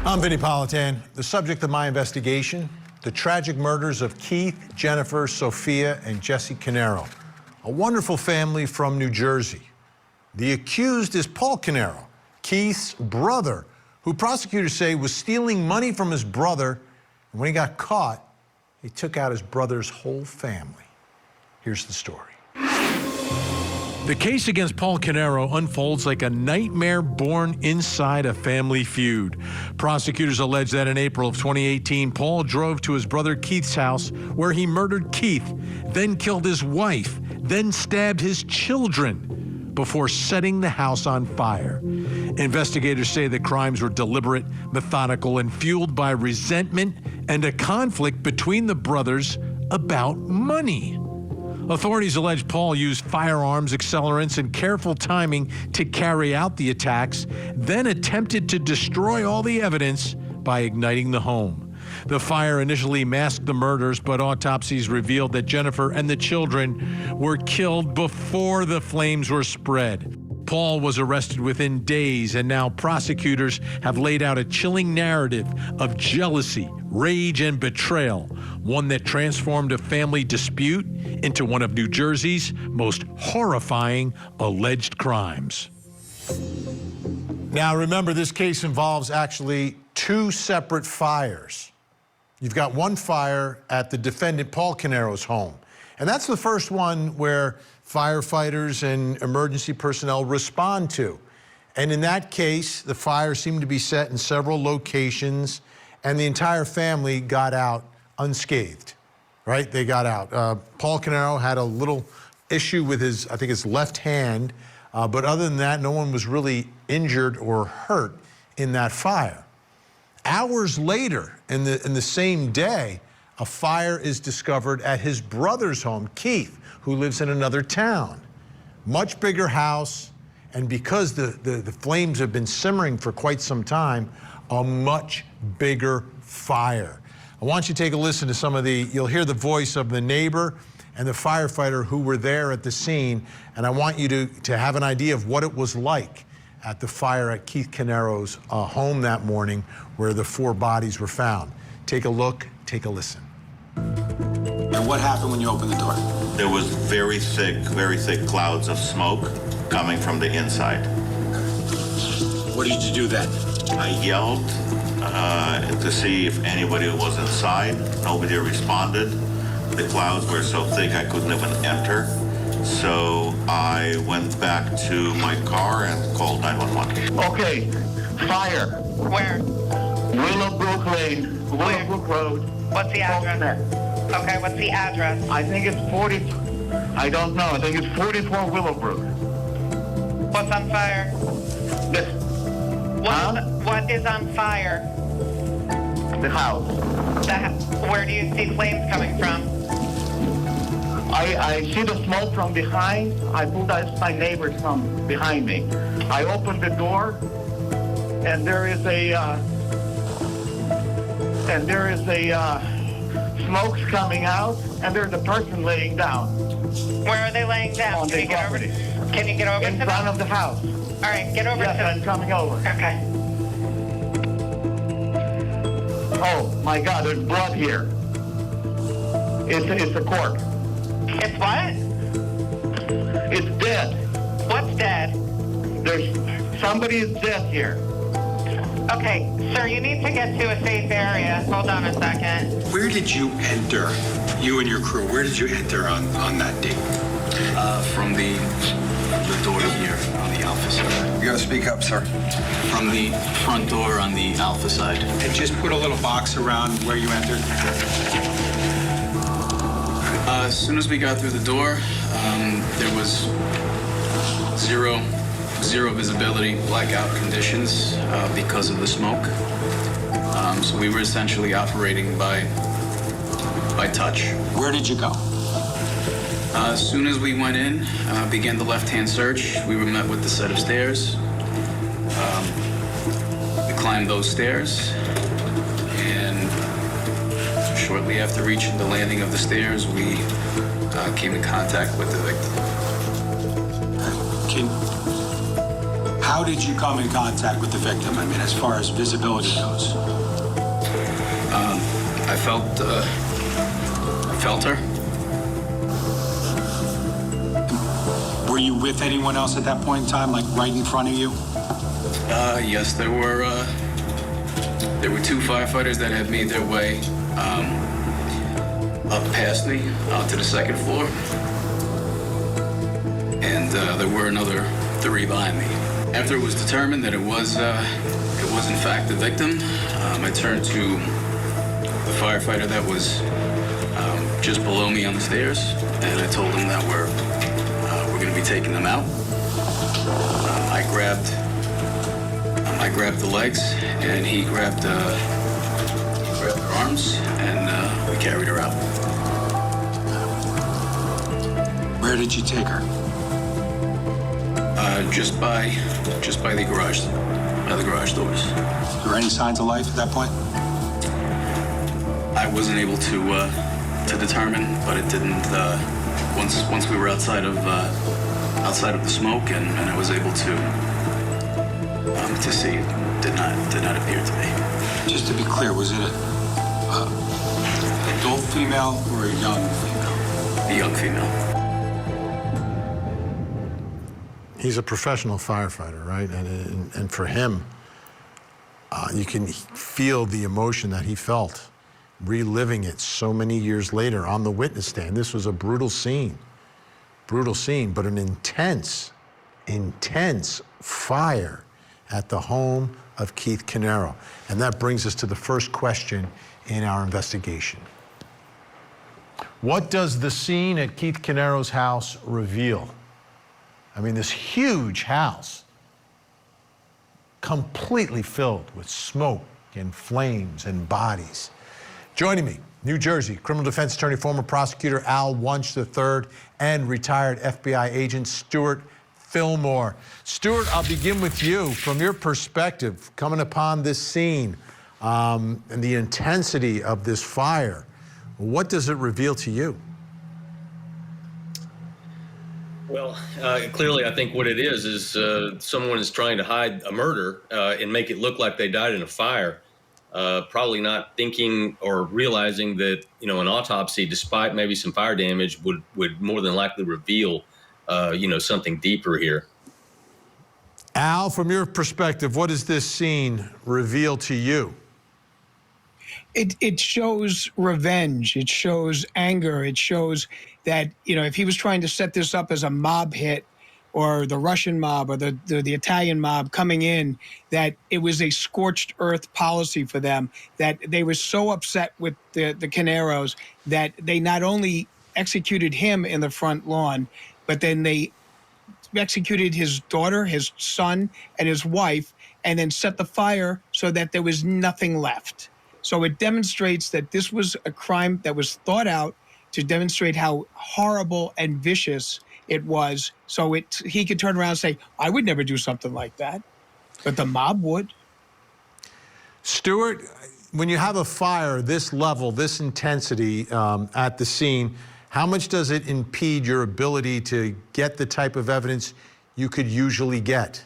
I'm Vinnie Politan. The subject of my investigation, the tragic murders of Keith, Jennifer, Sophia, and Jesse Caneiro, a wonderful family from New Jersey. The accused is Paul Caneiro, Keith's brother, who prosecutors say was stealing money from his brother. And when he got caught, he took out his brother's whole family. Here's the story. The case against Paul Caneiro unfolds like a nightmare born inside a family feud. Prosecutors allege that in April of 2018, Paul drove to his brother Keith's house where he murdered Keith, then killed his wife, then stabbed his children before setting the house on fire. Investigators say the crimes were deliberate, methodical, and fueled by resentment and a conflict between the brothers about money. Authorities allege Paul used firearms, accelerants, and careful timing to carry out the attacks, then attempted to destroy all the evidence by igniting the home. The fire initially masked the murders, but autopsies revealed that Jennifer and the children were killed before the flames were spread. Paul was arrested within days, and now prosecutors have laid out a chilling narrative of jealousy, rage, and betrayal, one that transformed a family dispute into one of New Jersey's most horrifying alleged crimes. Now remember, this case involves actually two separate fires. You've got one fire at the defendant Paul Caneiro's home, and that's the first one where firefighters and emergency personnel respond to. And in that case, the fire seemed to be set in several locations, and the entire family got out unscathed, right? They got out. Paul Caneiro had a little issue with his, I think his left hand, but other than that, no one was really injured or hurt in that fire. Hours later, in the same day, a fire is discovered at his brother's home, Keith, who lives in another town. Much bigger house, and because the flames have been simmering for quite some time, a much bigger fire. I want you to take a listen to some of you'll hear the voice of the neighbor and the firefighter who were there at the scene, and I want you to have an idea of what it was like at the fire at Keith Caneiro's home that morning where the 4 bodies were found. Take a look, take a listen. And what happened when you opened the door? There was very thick clouds of smoke coming from the inside. What did you do then? I yelled to see if anybody was inside. Nobody responded. The clouds were so thick I couldn't even enter. So I went back to my car and called 911. Okay, fire. Where? Willowbrook Lane, Willowbrook Road. What's the address? Okay, what's the address? I think it's 40, I don't know, I think it's 44 Willowbrook. What's on fire? What is on fire? The house. Where do you see flames coming from? I see the smoke from behind. I pulled out my neighbors from behind me. I opened the door, and there is smoke's coming out, and there's a person laying down. Where are they laying down? On Can the you get over? property. Can you get over In to front them? of the house. All right, get over Yes, to I'm coming over. Okay. Oh my God, there's blood here. It's a corpse. It's what? It's dead. What's dead? Somebody is dead here. Okay, sir, you need to get to a safe area. Hold on a second. Where did you enter, you and your crew, where did you enter on that date? From the door here on the Alpha side. You gotta speak up, sir. From the front door on the Alpha side. And just put a little box around where you entered. As soon as we got through the door, there was zero visibility, blackout conditions because of the smoke. So we were essentially operating by touch. Where did you go? As soon as we went in, began the left-hand search, we were met with the set of stairs. We climbed those stairs, and shortly after reaching the landing of the stairs, we came in contact with the victim. How did you come in contact with the victim? I mean, as far as visibility goes. I felt her. Were you with anyone else at that point in time, like right in front of you? Yes, there were two firefighters that had made their way up past me, out to the second floor. And there were another 3 behind me. After it was determined that it was in fact the victim, I turned to the firefighter that was just below me on the stairs, and I told him that we're going to be taking them out. I grabbed the legs, and he grabbed her arms, and we carried her out. Where did you take her? Just by the garage doors. Were there any signs of life at that point? I wasn't able to determine, but it didn't. Once we were outside of the smoke, and I was able to see, it did not appear to me. Just to be clear, was it an adult female or a young female? A young female. He's a professional firefighter, right? And for him, you can feel the emotion that he felt, reliving it so many years later on the witness stand. This was a brutal scene, but an intense fire at the home of Keith Caneiro. And that brings us to the first question in our investigation. What does the scene at Keith Caneiro's house reveal? I mean, this huge house, completely filled with smoke and flames and bodies. Joining me, New Jersey criminal defense attorney, former prosecutor Al Wunsch III, and retired FBI agent Stuart Fillmore. Stuart, I'll begin with you. From your perspective, coming upon this scene and the intensity of this fire, what does it reveal to you? Well, clearly, I think what it is someone is trying to hide a murder and make it look like they died in a fire, probably not thinking or realizing that, an autopsy, despite maybe some fire damage, would more than likely reveal, something deeper here. Al, from your perspective, what does this scene reveal to you? It shows revenge. It shows anger. It shows that, if he was trying to set this up as a mob hit, or the Russian mob or the Italian mob coming in, that it was a scorched earth policy for them, that they were so upset with the Caneiros that they not only executed him in the front lawn, but then they executed his daughter, his son, and his wife, and then set the fire so that there was nothing left. So it demonstrates that this was a crime that was thought out to demonstrate how horrible and vicious it was. So he could turn around and say, I would never do something like that, but the mob would. Stuart, when you have a fire this level, this intensity at the scene, how much does it impede your ability to get the type of evidence you could usually get?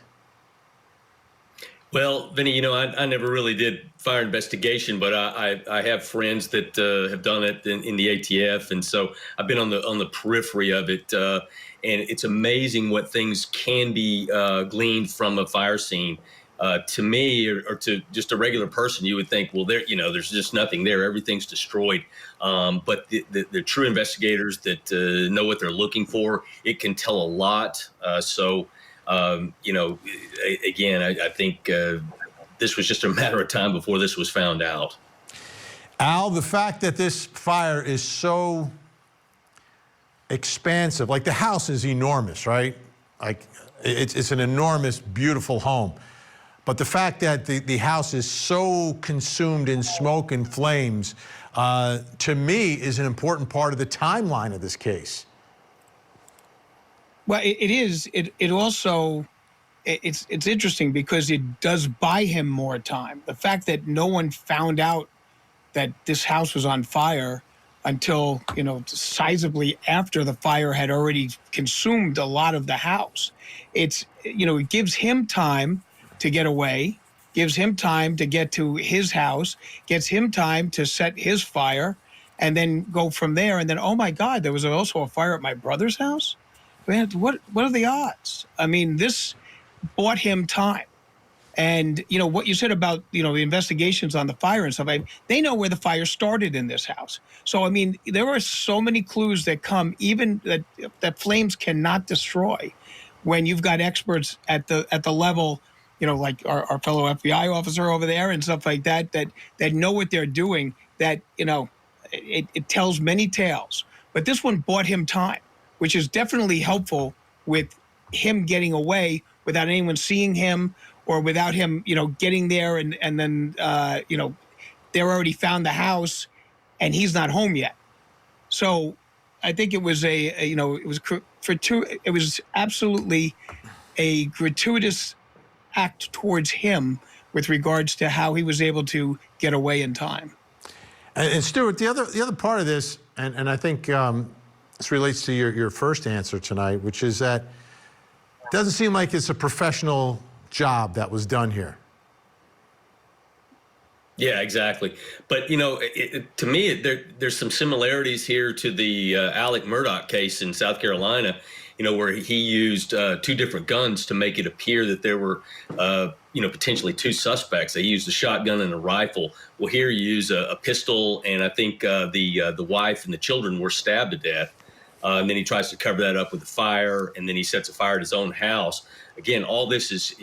Well, Vinny, I never really did fire investigation, but I have friends that have done it in the ATF, and so I've been on the periphery of it, and it's amazing what things can be gleaned from a fire scene. To me, or to just a regular person, you would think, well, there's just nothing there; everything's destroyed. But the true investigators that know what they're looking for, it can tell a lot. Again, I think this was just a matter of time before this was found out. Al, the fact that this fire is so expansive, like the house is enormous, right? Like it's an enormous, beautiful home. But the fact that the house is so consumed in smoke and flames, to me, is an important part of the timeline of this case. Well, it is. It also, it's interesting because it does buy him more time. The fact that no one found out that this house was on fire until, you know, sizably after the fire had already consumed a lot of the house. It's, you know, it gives him time to get away, gives him time to get to his house, gets him time to set his fire, and then go from there. And then, oh my God, there was also a fire at my brother's house? Man, what are the odds? I mean, this bought him time. And, you know, what you said about, you know, the investigations on the fire and stuff, they know where the fire started in this house. So, I mean, there are so many clues that come, even that flames cannot destroy, when you've got experts at the level, you know, like our fellow FBI officer over there and stuff like that, that know what they're doing, that, you know, it tells many tales. But this one bought him time, which is definitely helpful with him getting away without anyone seeing him, or without him, you know, getting there and then, you know, they're already found the house and he's not home yet. So I think it was you know, it was absolutely a gratuitous act towards him with regards to how he was able to get away in time. And Stuart, the other part of this, and I think this relates to your first answer tonight, which is that it doesn't seem like it's a professional job that was done here. Yeah, exactly. But, you know, to me, there's some similarities here to the Alec Murdaugh case in South Carolina, you know, where he used 2 different guns to make it appear that there were, you know, potentially 2 suspects. They used a shotgun and a rifle. Well, here you use a pistol, and I think the wife and the children were stabbed to death. And then he tries to cover that up with a fire, and then he sets a fire at his own house. Again, all this is,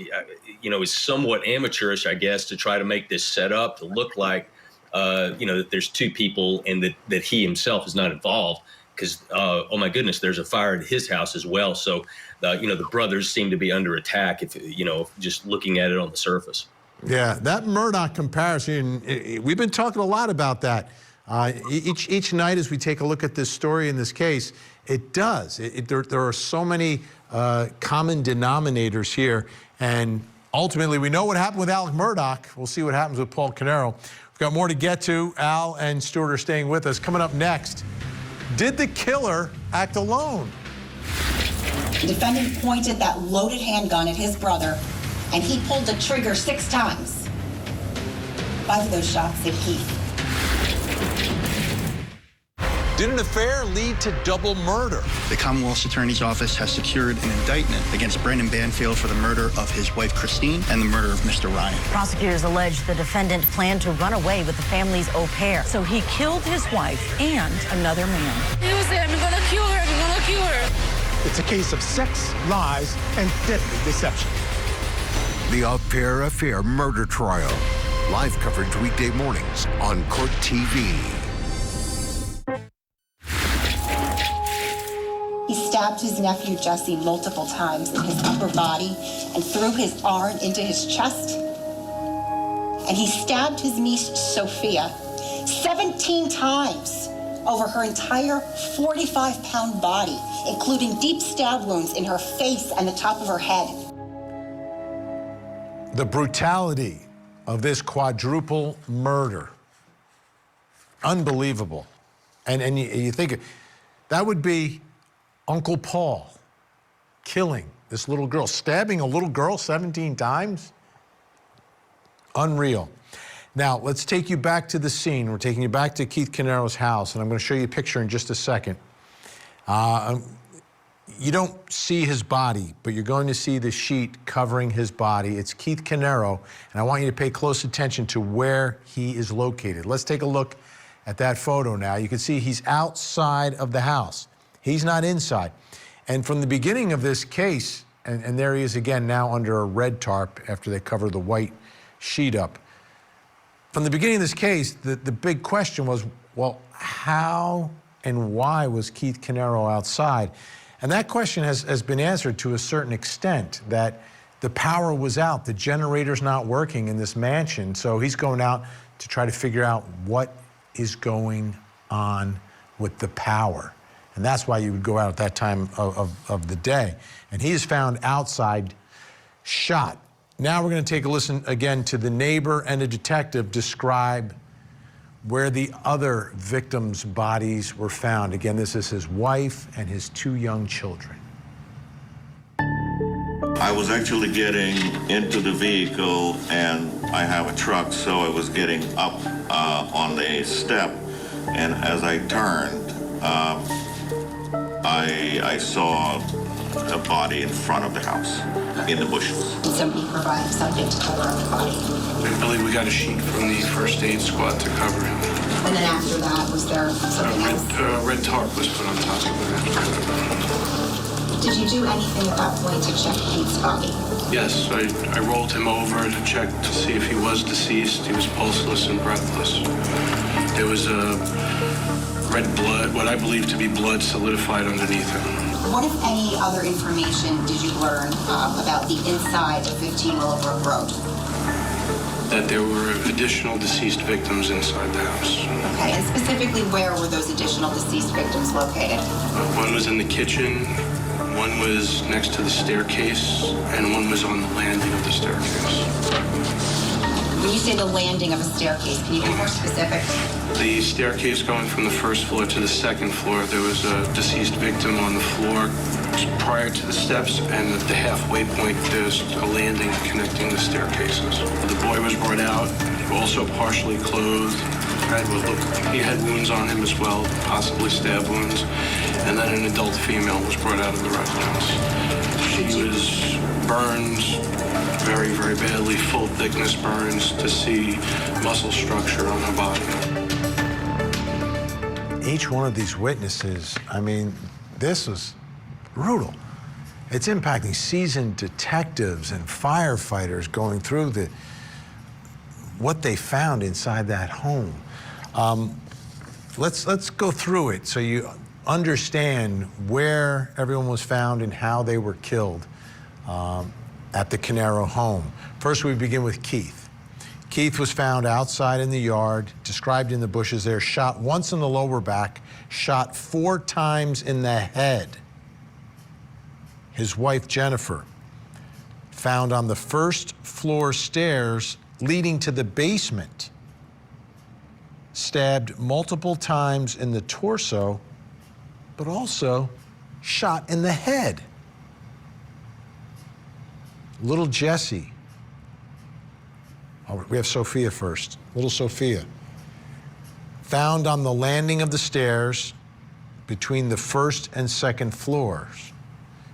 you know, is somewhat amateurish, I guess, to try to make this set up to look like, you know, that there's 2 people and that he himself is not involved. Because, oh my goodness, there's a fire at his house as well. So, you know, the brothers seem to be under attack, if, you know, just looking at it on the surface. Yeah, that Murdaugh comparison, we've been talking a lot about that. Each night as we take a look at this story in this case, it does. There are so many common denominators here. And ultimately, we know what happened with Alec Murdaugh. We'll see what happens with Paul Caneiro. We've got more to get to. Al and Stuart are staying with us. Coming up next, did the killer act alone? The defendant pointed that loaded handgun at his brother, and he pulled the trigger 6 times. 5 of those shots hit Keith. Did an affair lead to double murder? The Commonwealth's Attorney's Office has secured an indictment against Brandon Banfield for the murder of his wife, Christine, and the murder of Mr. Ryan. Prosecutors allege the defendant planned to run away with the family's au pair. So he killed his wife and another man. He was saying, I'm gonna kill her, I'm gonna kill her. It's a case of sex, lies, and deadly deception. The Au Pair Affair murder trial. Live coverage weekday mornings on Court TV. He stabbed his nephew, Jesse, multiple times in his upper body and threw his arm into his chest. And he stabbed his niece, Sophia, 17 times over her entire 45-pound body, including deep stab wounds in her face and the top of her head. The brutality of this quadruple murder. Unbelievable. And you think that would be Uncle Paul killing this little girl, stabbing a little girl 17 times? Unreal. Now, let's take you back to the scene. We're taking you back to Keith Caneiro's house, and I'm going to show you a picture in just a second. You don't see his body, but you're going to see the sheet covering his body. It's Keith Caneiro, and I want you to pay close attention to where he is located. Let's take a look at that photo now. You can see he's outside of the house. He's not inside. And from the beginning of this case, and there he is again now under a red tarp after they cover the white sheet up. From the beginning of this case, the big question was, well, how and why was Keith Caneiro outside? And that question has been answered to a certain extent, that the power was out, the generator's not working in this mansion, so he's going out to try to figure out what is going on with the power. And that's why you would go out at that time of the day. And he is found outside, shot. Now we're going to take a listen again to the neighbor and a detective describe where the other victims' bodies were found. Again, this is his wife and his 2 young children. I was actually getting into the vehicle, and I have a truck, so I was getting up on the step, and as I turned, I saw a body in front of the house, in the bushes. Did somebody provide something to cover up the body? I believe we got a sheet from the first aid squad to cover him. And then after that, was there something else? Red tarp was put on top of it. Did you do anything at that point to check Pete's body? Yes, I rolled him over to check to see if he was deceased. He was pulseless and breathless. There was a red blood, what I believe to be blood, solidified underneath him. What, if any, other information did you learn about the inside of 15 Willowbrook Road? That there were additional deceased victims inside the house. Okay, and specifically where were those additional deceased victims located? One was in the kitchen, one was next to the staircase, and one was on the landing of the staircase. When you say the landing of a staircase, can you be more specific? The staircase going from the first floor to the second floor, there was a deceased victim on the floor prior to the steps, and at the halfway point, there's a landing connecting the staircases. The boy was brought out, also partially clothed. He had wounds on him as well, possibly stab wounds. And then an adult female was brought out of the residence. She was burned very, very badly, full thickness burns to see muscle structure on her body. Each one of these witnesses, I mean, this was brutal. It's impacting seasoned detectives and firefighters going through what they found inside that home. Let's go through it so you understand where everyone was found and how they were killed at the Caneiro home. First, we begin with Keith. Keith was found outside in the yard, described in the bushes there, shot once in the lower back, shot 4 times in the head. His wife, Jennifer, found on the first floor stairs leading to the basement, stabbed multiple times in the torso, but also shot in the head. Little Jessie. Oh, we have Sophia first. Little Sophia. Found on the landing of the stairs between the first and second floors,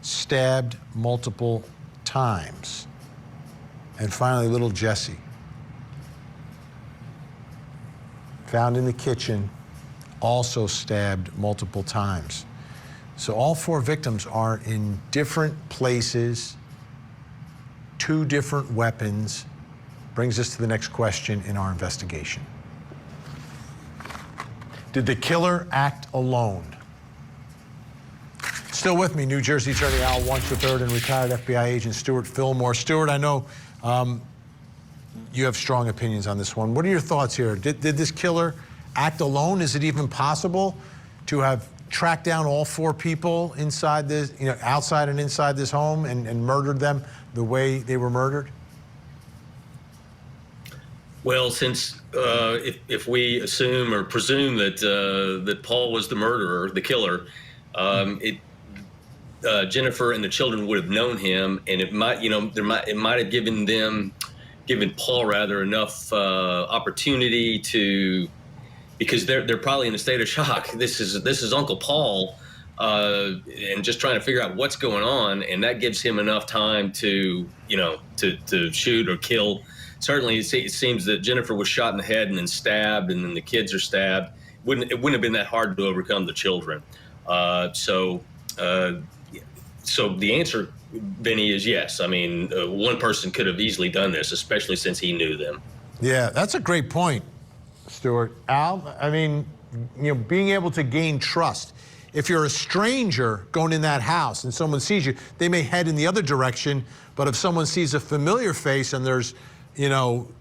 stabbed multiple times. And finally, little Jessie. Found in the kitchen, also stabbed multiple times. So all 4 victims are in different places, 2 different weapons. Brings us to the next question in our investigation. Did the killer act alone? Still with me, New Jersey Attorney Al Wunsch III and retired FBI agent Stuart Fillmore. Stuart, I know you have strong opinions on this one. What are your thoughts here? Did this killer act alone? Is it even possible to have tracked down all 4 people inside this, outside and inside this home and murdered them the way they were murdered? Well, since if we assume or presume that Paul was the murderer, the killer, Jennifer and the children would have known him, and it might, it might have given Paul rather enough opportunity to, because they're probably in a state of shock. This is Uncle Paul, and just trying to figure out what's going on, and that gives him enough time to shoot or kill. Certainly, it seems that Jennifer was shot in the head and then stabbed, and then the kids are stabbed. It wouldn't have been that hard to overcome the children. So the answer, Vinny, is yes. I mean, one person could have easily done this, especially since he knew them. Yeah, that's a great point, Stuart. Al, I mean, being able to gain trust. If you're a stranger going in that house and someone sees you, they may head in the other direction, but if someone sees a familiar face and there's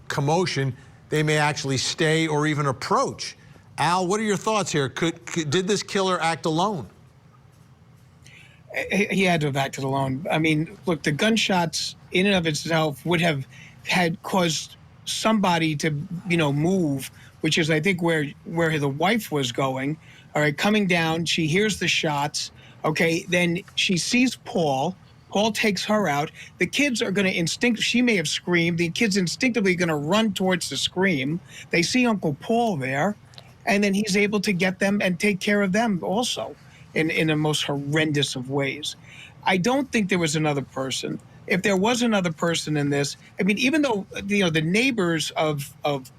commotion, they may actually stay or even approach. Al, what are your thoughts here? Did this killer act alone? He had to have acted alone. I mean, look, the gunshots in and of itself would have had caused somebody to, move which is, I think, where the wife was going. All right, coming down, she hears the shots. Okay, then she sees Paul. Paul takes her out. The kids are going to she may have screamed. The kids instinctively going to run towards the scream. They see Uncle Paul there, and then he's able to get them and take care of them also in the most horrendous of ways. I don't think there was another person. If there was another person in this, I mean, even though, the neighbors of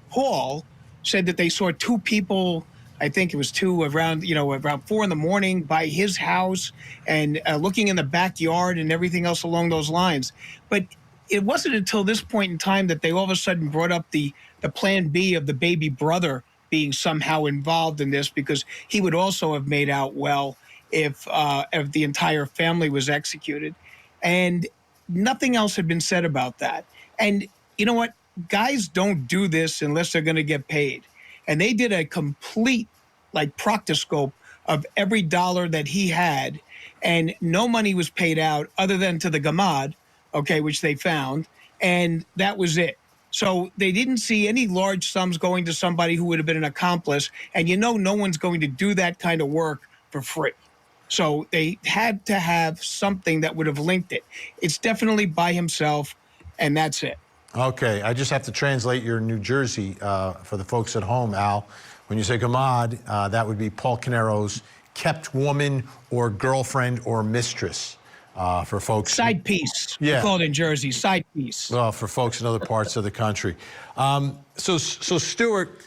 Paul said that they saw two people, I think it was two, around 4 a.m. by his house and looking in the backyard and everything else along those lines. But it wasn't until this point in time that they all of a sudden brought up the plan B of the baby brother being somehow involved in this, because he would also have made out well if the entire family was executed. And nothing else had been said about that. And you know what? Guys don't do this unless they're going to get paid. And they did a complete, proctoscope of every dollar that he had, and no money was paid out other than to the Gamad, okay, which they found, and that was it. So they didn't see any large sums going to somebody who would have been an accomplice, and no one's going to do that kind of work for free. So they had to have something that would have linked it. It's definitely by himself, and that's it. Okay, I just have to translate your New Jersey for the folks at home, Al. When you say Gamad, that would be Paul Caneiro's kept woman or girlfriend or mistress for folks. Side piece. Yeah. We call it in Jersey, side piece. Well, for folks in other parts of the country. So Stuart,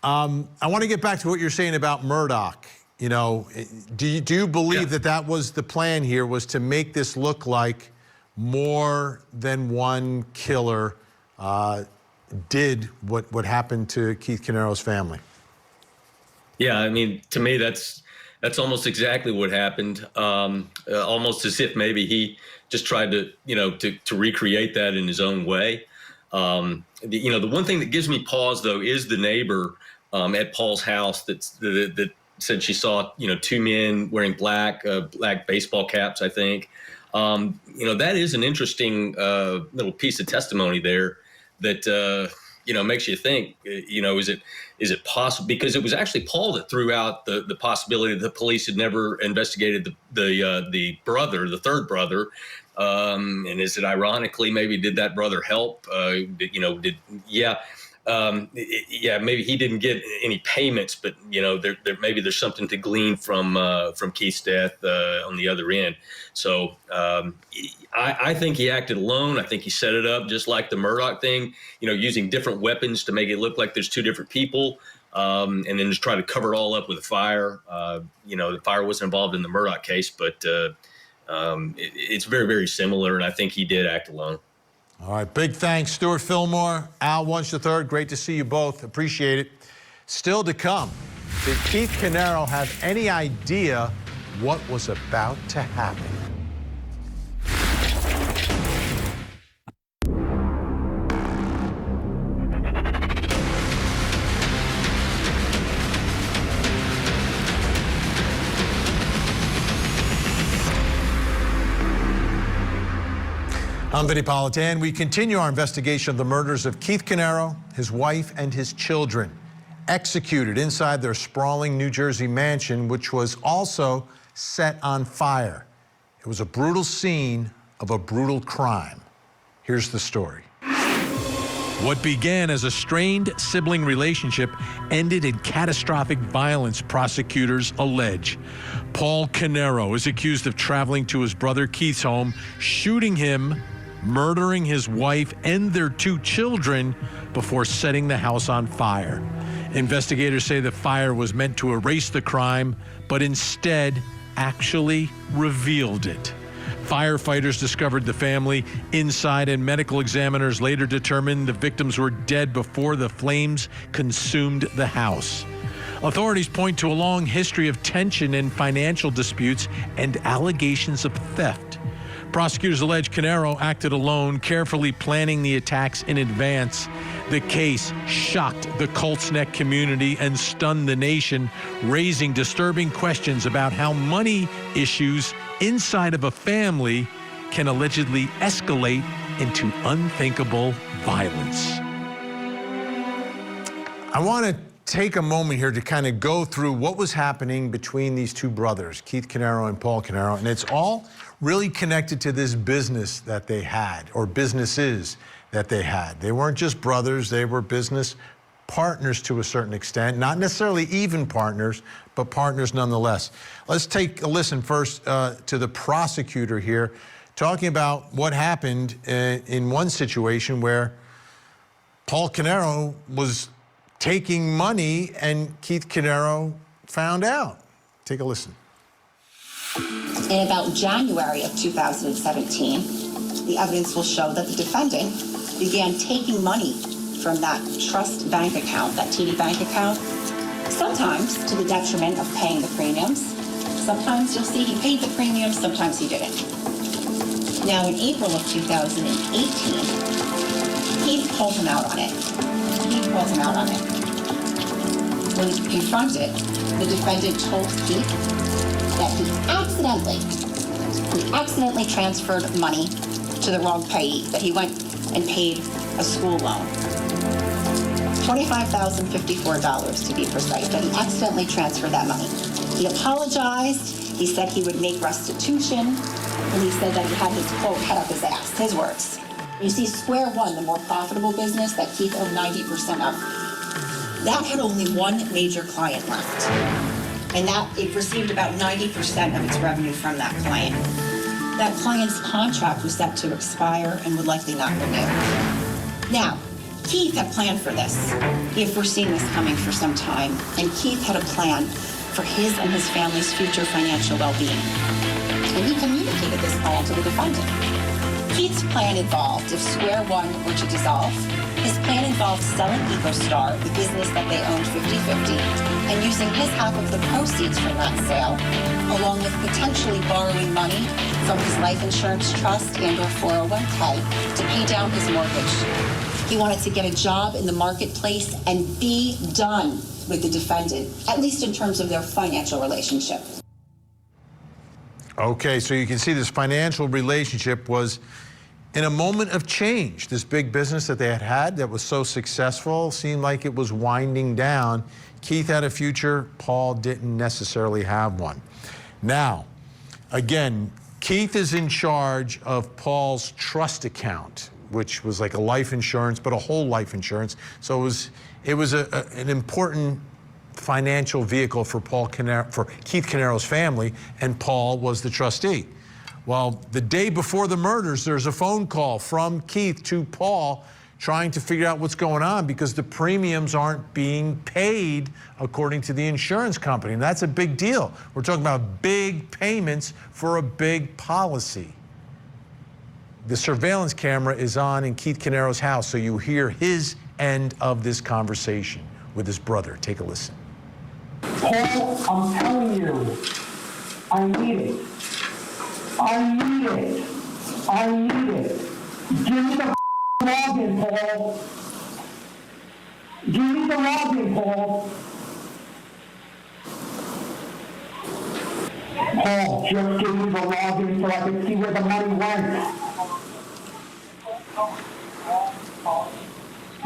I want to get back to what you're saying about Murdoch. Do you believe that was the plan here, was to make this look like more than one killer did what happened to Keith Caneiro's family? Yeah, I mean, to me, that's almost exactly what happened. Almost as if maybe he just tried to recreate that in his own way. The one thing that gives me pause, though, is the neighbor at Paul's house that said she saw two men wearing black baseball caps, I think. That is an interesting little piece of testimony there that makes you think, is it possible? Because it was actually Paul that threw out the possibility that the police had never investigated the brother, the third brother. And is it ironically, maybe did that brother help? Maybe he didn't get any payments, but maybe there's something to glean from Keith's death on the other end. So I think he acted alone. I think he set it up just like the Murdoch thing, using different weapons to make it look like there's two different people, and then just try to cover it all up with a fire. The fire wasn't involved in the Murdoch case, but it's very, very similar, and I think he did act alone. All right, big thanks, Stuart Fillmore, Al Wunsch III. Great to see you both. Appreciate it. Still to come, did Keith Caneiro have any idea what was about to happen? I'm Vinnie Politan. We continue our investigation of the murders of Keith Caneiro, his wife, and his children, executed inside their sprawling New Jersey mansion, which was also set on fire. It was a brutal scene of a brutal crime. Here's the story. What began as a strained sibling relationship ended in catastrophic violence, prosecutors allege. Paul Caneiro is accused of traveling to his brother Keith's home, shooting him, murdering his wife and their two children before setting the house on fire. Investigators say the fire was meant to erase the crime, but instead actually revealed it. Firefighters discovered the family inside, and medical examiners later determined the victims were dead before the flames consumed the house. Authorities point to a long history of tension and financial disputes and allegations of theft. Prosecutors allege Caneiro acted alone, carefully planning the attacks in advance. The case shocked the Colts Neck community and stunned the nation, raising disturbing questions about how money issues inside of a family can allegedly escalate into unthinkable violence. I want to take a moment here to kind of go through what was happening between these two brothers, Keith Caneiro and Paul Caneiro, and it's all really connected to this business that they had, or businesses that they had. They weren't just brothers, they were business partners to a certain extent, not necessarily even partners, but partners nonetheless. Let's take a listen first to the prosecutor here, talking about what happened in one situation where Paul Caneiro was taking money and Keith Caneiro found out. Take a listen. In about January of 2017, the evidence will show that the defendant began taking money from that trust bank account, that TD bank account, sometimes to the detriment of paying the premiums. Sometimes you'll see he paid the premiums, sometimes he didn't. Now in April of 2018, Keith pulled him out on it. When confronted, the defendant told Keith that he accidentally transferred money to the wrong payee, that he went and paid a school loan. $25,054 to be precise, but he accidentally transferred that money. He apologized, he said he would make restitution, and he said that he had his, quote, head up his ass, his words. You see, Square One, the more profitable business that Keith owned 90% of, that had only one major client left. And that it received about 90% of its revenue from that client. That client's contract was set to expire and would likely not renew. Now, Keith had planned for this. He had foreseen this coming for some time, and Keith had a plan for his and his family's future financial well-being. And he communicated this plan to the defendant. Keith's plan involved, if Square One were to dissolve, his plan involved selling EcoStar, the business that they owned 50-50, and using his half of the proceeds from that sale, along with potentially borrowing money from his life insurance trust and or 401k to pay down his mortgage. He wanted to get a job in the marketplace and be done with the defendant, at least in terms of their financial relationship. Okay, so you can see this financial relationship was in a moment of change. This big business that they had that was so successful seemed like it was winding down. Keith had a future, Paul didn't necessarily have one. Now, again, Keith is in charge of Paul's trust account, which was like a life insurance, but a whole life insurance. So it was an important financial vehicle for Keith Caneiro's family, and Paul was the trustee. Well, the day before the murders, there's a phone call from Keith to Paul trying to figure out what's going on because the premiums aren't being paid according to the insurance company. And that's a big deal. We're talking about big payments for a big policy. The surveillance camera is on in Keith Caneiro's house, so you hear his end of this conversation with his brother. Take a listen. Paul, I'm telling you, I need it. I need it. I need it. Give me the login, Paul. Give me the login, Paul. Paul, just give me the login so I can see where the money went.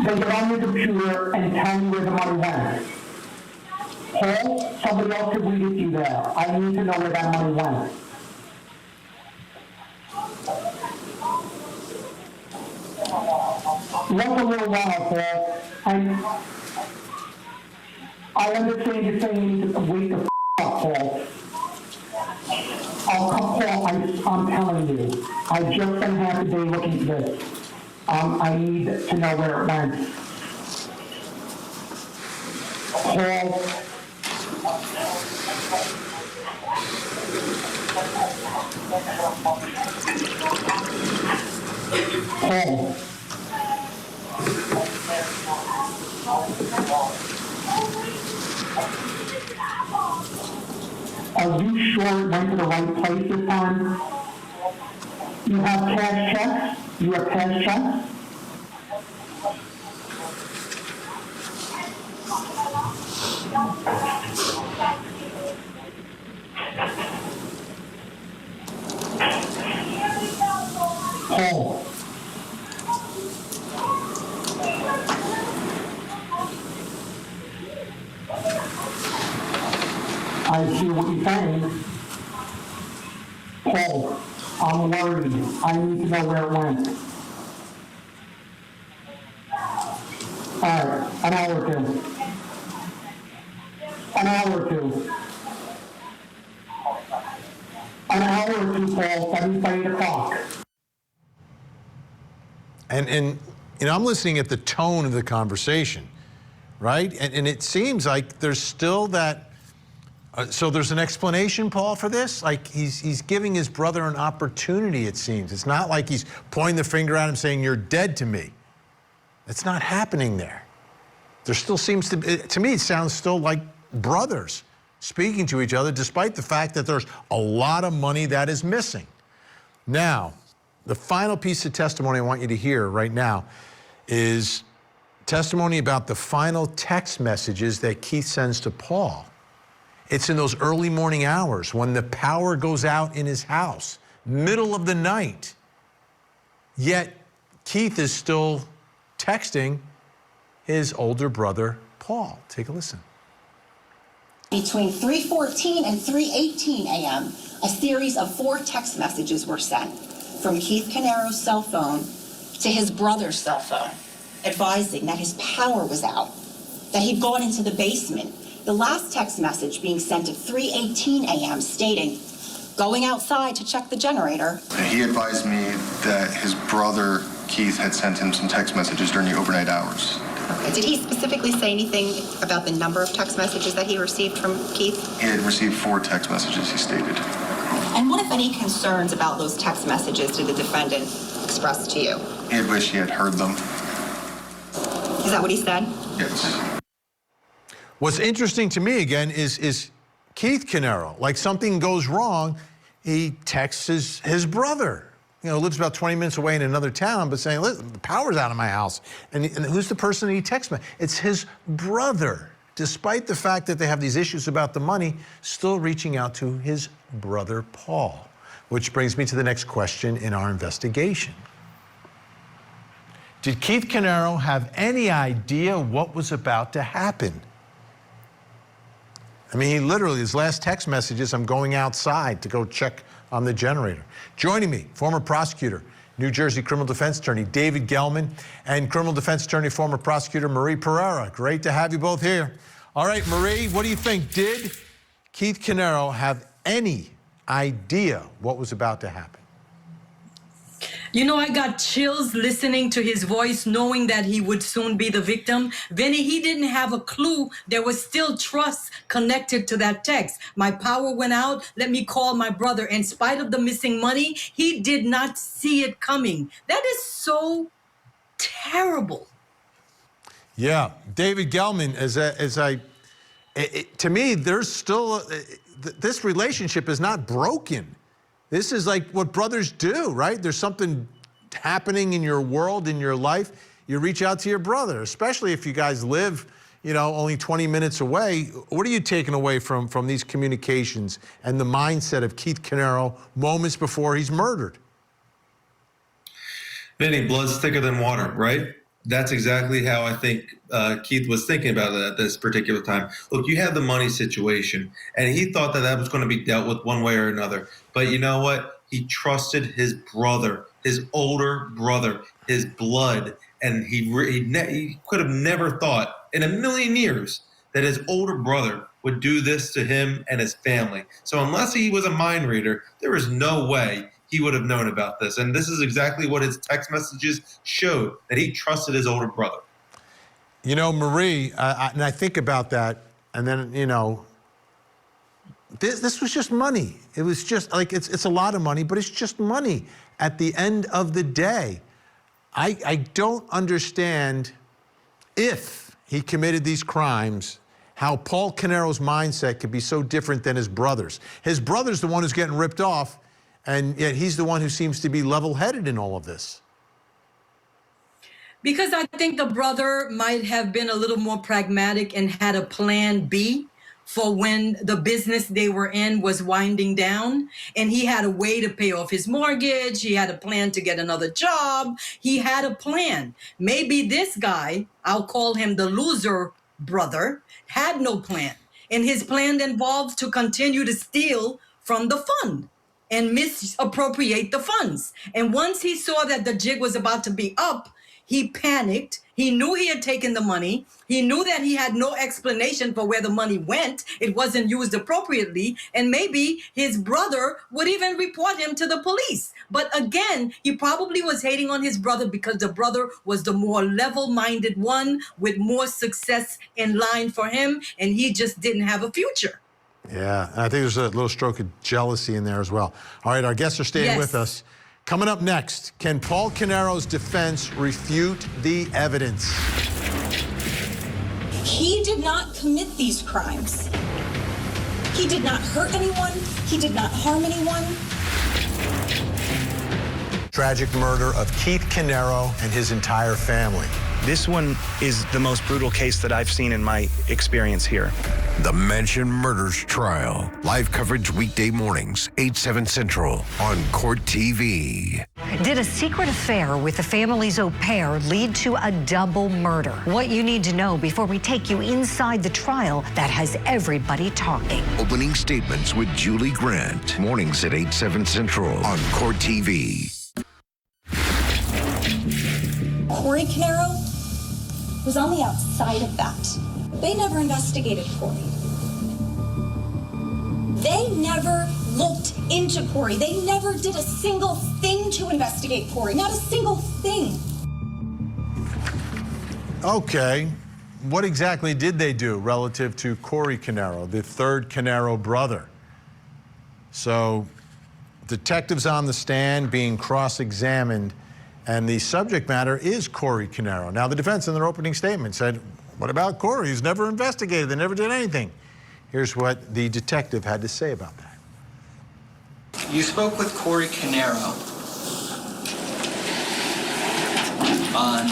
Then get on your computer and tell me where the money went. Paul, somebody else could read it to you there. I need to know where that money went. What's a little while, Paul? I understand you're saying you need to wake the up, Paul. Paul, I'm telling you, I just spent half a day looking for this. I need to know where it went. Paul. Paul. Are you sure it went to the right place this time? You have cash checks? You have cash checks? Paul. I hear what you're saying. Paul, I'm worried. I need to know where it went. All right, an hour or two. An hour or two. An hour or two, Paul. 7:30 o'clock. And you know, I'm listening at the tone of the conversation, right? And it seems like there's still that. So there's an explanation, Paul, for this? Like he's giving his brother an opportunity, it seems. It's not like he's pointing the finger at him saying, you're dead to me. It's not happening there. There still seems to me, it sounds still like brothers speaking to each other, despite the fact that there's a lot of money that is missing. Now, the final piece of testimony I want you to hear right now is testimony about the final text messages that Keith sends to Paul. It's in those early morning hours when the power goes out in his house, middle of the night. Yet Keith is still texting his older brother, Paul. Take a listen. Between 3:14 and 3:18 a.m., a series of 4 text messages were sent from Keith Caneiro's cell phone to his brother's cell phone, advising that his power was out, that he'd gone into the basement. The last text message being sent at 3:18 a.m. stating, going outside to check the generator. He advised me that his brother, Keith, had sent him some text messages during the overnight hours. Okay. Did he specifically say anything about the number of text messages that he received from Keith? He had received 4 text messages, he stated. And what, if any, concerns about those text messages did the defendant express to you? He had wished he had heard them. Is that what he said? Yes. What's interesting to me, again, is Keith Caneiro. Like something goes wrong, he texts his brother. You know, lives about 20 minutes away in another town, but saying, listen, the power's out of my house. And who's the person that he texts me? It's his brother. Despite the fact that they have these issues about the money, still reaching out to his brother, Paul. Which brings me to the next question in our investigation. Did Keith Caneiro have any idea what was about to happen? I mean, he literally, his last text message is, I'm going outside to go check on the generator. Joining me, former prosecutor, New Jersey criminal defense attorney David Gelman, and criminal defense attorney, former prosecutor Marie Pereira. Great to have you both here. All right, Marie, what do you think? Did Keith Caneiro have any idea what was about to happen? You know, I got chills listening to his voice, knowing that he would soon be the victim. Vinny, he didn't have a clue. There was still trust connected to that text. My power went out. Let me call my brother. In spite of the missing money, he did not see it coming. That is so terrible. Yeah, David Gelman, to me, there's still, this relationship is not broken. This is like what brothers do, right? There's something happening in your world, in your life. You reach out to your brother, especially if you guys live, you know, only 20 minutes away. What are you taking away from these communications and the mindset of Keith Caneiro moments before he's murdered? Vinny, blood's thicker than water, right? That's exactly how I think Keith was thinking about it at this particular time. Look, you have the money situation, and he thought that was going to be dealt with one way or another. But you know what? He trusted his brother, his older brother, his blood, and he could have never thought in a million years that his older brother would do this to him and his family. So unless he was a mind reader, there is no way he would have known about this. And this is exactly what his text messages showed, that he trusted his older brother. You know, Marie, and I think about that, and then, you know, this was just money. It was just like, it's a lot of money, but it's just money at the end of the day. I don't understand, if he committed these crimes, how Paul Caneiro's mindset could be so different than his brother's. His brother's the one who's getting ripped off, and yet he's the one who seems to be level-headed in all of this. Because I think the brother might have been a little more pragmatic and had a plan B for when the business they were in was winding down, and he had a way to pay off his mortgage. He had a plan to get another job. He had a plan. Maybe this guy, I'll call him the loser brother, had no plan. And his plan involved to continue to steal from the fund and misappropriate the funds. And once he saw that the jig was about to be up, he panicked. He knew he had taken the money. He knew that he had no explanation for where the money went. It wasn't used appropriately. And maybe his brother would even report him to the police. But again, he probably was hating on his brother because the brother was the more level-minded one with more success in line for him. And he just didn't have a future. Yeah, I think there's a little stroke of jealousy in there as well. All right, our guests are staying with us. Coming up next, can Paul Caneiro's defense refute the evidence? He did not commit these crimes. He did not hurt anyone. He did not harm anyone. Tragic murder of Keith Caneiro and his entire family. This one is the most brutal case that I've seen in my experience here. The Mansion Murders Trial. Live coverage weekday mornings, 8/7 Central on Court TV. Did a secret affair with the family's au pair lead to a double murder? What you need to know before we take you inside the trial that has everybody talking. Opening statements with Julie Grant. Mornings at 8/7 Central on Court TV. Corey Caneiro was on the outside of that. They never investigated Corey. They never looked into Corey. They never did a single thing to investigate Corey. Not a single thing. Okay, what exactly did they do relative to Corey Caneiro, the third Caneiro brother? So, detectives on the stand being cross-examined, and the subject matter is Corey Caneiro. Now, the defense in their opening statement said, what about Corey? He's never investigated. They never did anything. Here's what the detective had to say about that. You spoke with Corey Caneiro on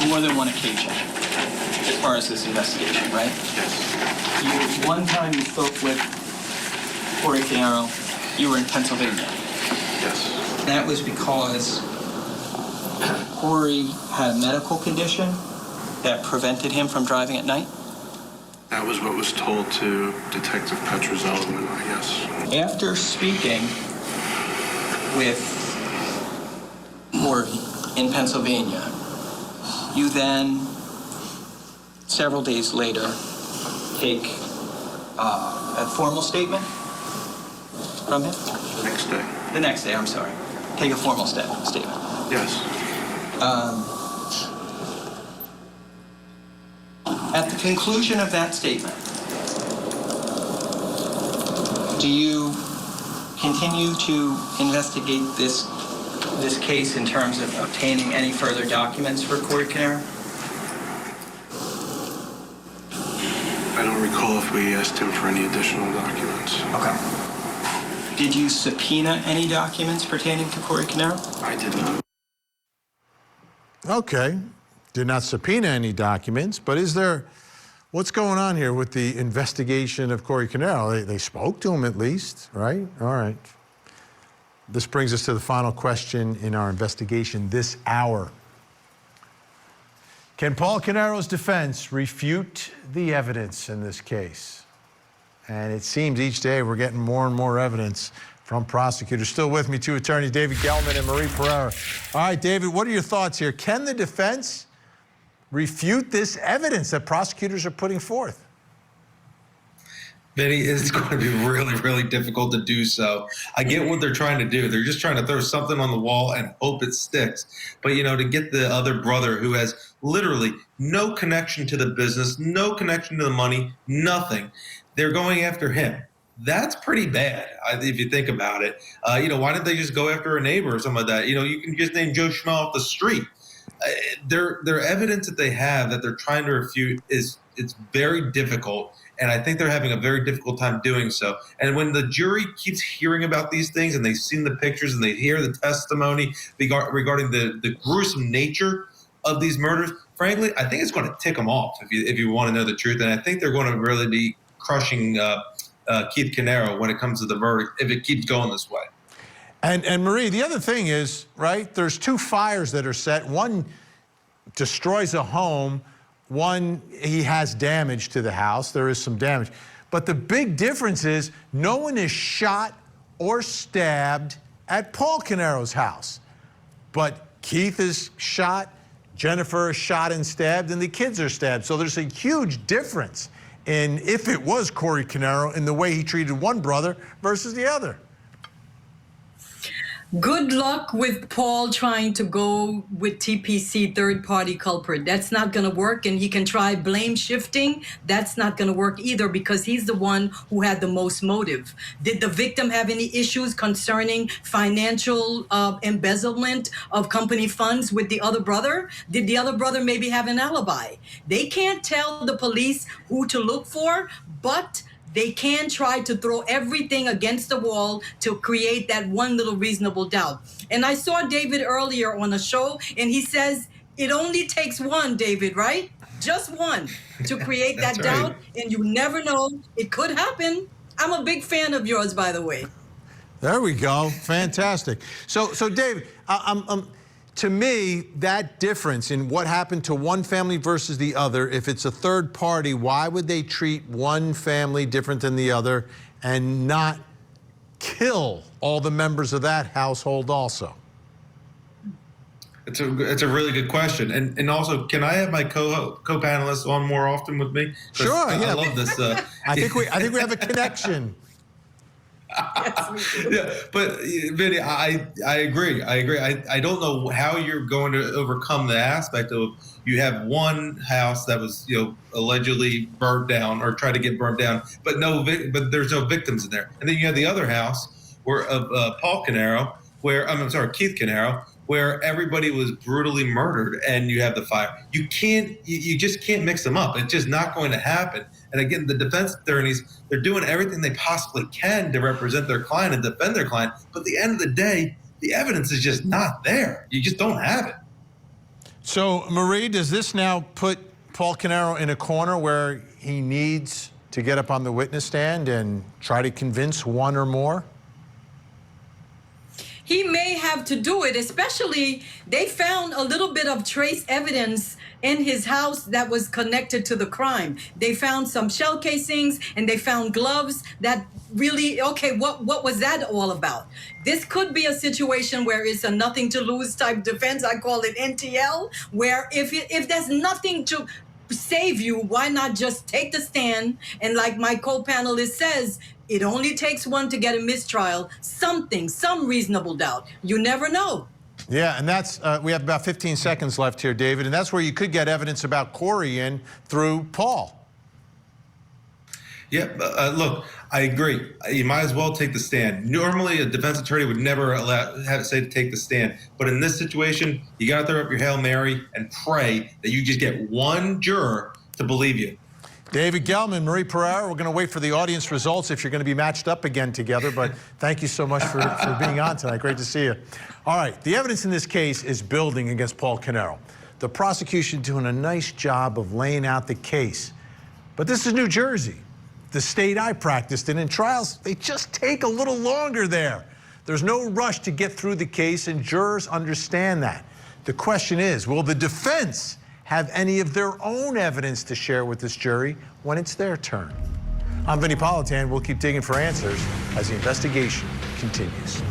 more than one occasion as far as this investigation, right? Yes. One time you spoke with Corey Caneiro, you were in Pennsylvania. Yes. That was because Corey had a medical condition that prevented him from driving at night? That was what was told to Detective Petrozello, I guess. After speaking with Corey in Pennsylvania, you then, several days later, take a formal statement from him? The next day. The next day, I'm sorry. Take a formal statement. Yes. At the conclusion of that statement, do you continue to investigate this case in terms of obtaining any further documents for Corey Caneiro? I don't recall if we asked him for any additional documents. Okay. Did you subpoena any documents pertaining to Corey Caneiro? I did not. Okay, did not subpoena any documents, but is there, what's going on here with the investigation of Corey Caneiro? They spoke to him at least, right? All right. This brings us to the final question in our investigation this hour. Can Paul Caneiro's defense refute the evidence in this case? And it seems each day we're getting more and more evidence from prosecutors. Still with me, two attorneys, David Gelman and Marie Pereira. All right, David, what are your thoughts here? Can the defense refute this evidence that prosecutors are putting forth? Vinny, it's going to be really, really difficult to do so. I get what they're trying to do. They're just trying to throw something on the wall and hope it sticks. But, you know, to get the other brother who has literally no connection to the business, no connection to the money, nothing, they're going after him. That's pretty bad, if you think about it. You know, why didn't they just go after a neighbor or something like that? You know, you can just name Joe Schmo off the street. Their evidence that they have that they're trying to refute it's very difficult, and I think they're having a very difficult time doing so. And when the jury keeps hearing about these things and they've seen the pictures and they hear the testimony regarding the gruesome nature of these murders, frankly, I think it's going to tick them off if you want to know the truth. And I think they're going to really be crushing Keith Caneiro when it comes to the verdict if it keeps going this way. And Marie, the other thing is, right, there's two fires that are set. One destroys a home. one, he has damage to the house. There is some damage. But the big difference is no one is shot or stabbed at Paul Caneiro's house. But Keith is shot, Jennifer is shot and stabbed, and the kids are stabbed. So there's a huge difference in, if it was Corey Caneiro, in the way he treated one brother versus the other. Good luck with Paul trying to go with TPC, third-party culprit. That's not going to work, and he can try blame shifting. That's not going to work either because he's the one who had the most motive. Did the victim have any issues concerning financial embezzlement of company funds with the other brother? Did the other brother maybe have an alibi? They can't tell the police who to look for, but they can try to throw everything against the wall to create that one little reasonable doubt. And I saw David earlier on a show, and he says, it only takes one, David, right? Just one to create that doubt, and you never know. It could happen. I'm a big fan of yours, by the way. There we go. Fantastic. So David, to me, that difference in what happened to one family versus the other, if it's a third party, why would they treat one family different than the other and not kill all the members of that household also? It's a really good question. And also, can I have my co-panelists on more often with me? Sure, yeah. I love this. I think we have a connection. Yeah, but Vinnie, I agree. I don't know how you're going to overcome the aspect of you have one house that was allegedly burnt down or tried to get burnt down, but there's no victims in there, and then you have the other house where Paul Caneiro, Keith Caneiro, where everybody was brutally murdered, and you have the fire. You just can't mix them up. It's just not going to happen. And again, the defense attorneys, they're doing everything they possibly can to represent their client and defend their client. But at the end of the day, the evidence is just not there. You just don't have it. So, Marie, does this now put Paul Caneiro in a corner where he needs to get up on the witness stand and try to convince one or more? He may have to do it, especially they found a little bit of trace evidence in his house that was connected to the crime. They found some shell casings and they found gloves that really, okay, what was that all about? This could be a situation where it's a nothing to lose type defense. I call it NTL, where if there's nothing to save you, why not just take the stand? And like my co-panelist says, it only takes one to get a mistrial, some reasonable doubt. You never know. Yeah, and that's, we have about 15 seconds left here, David, and that's where you could get evidence about Corey in through Paul. Yeah, look, I agree. You might as well take the stand. Normally, a defense attorney would never say to take the stand. But in this situation, you got to throw up your Hail Mary and pray that you just get one juror to believe you. David Gelman, Marie Pereira, we're going to wait for the audience results if you're going to be matched up again together, but thank you so much for being on tonight. Great to see you. All right, the evidence in this case is building against Paul Caneiro. The prosecution doing a nice job of laying out the case. But this is New Jersey, the state I practiced in trials, they just take a little longer there. There's no rush to get through the case, and jurors understand that. The question is, will the defense have any of their own evidence to share with this jury when it's their turn? I'm Vinnie Politan. We'll keep digging for answers as the investigation continues.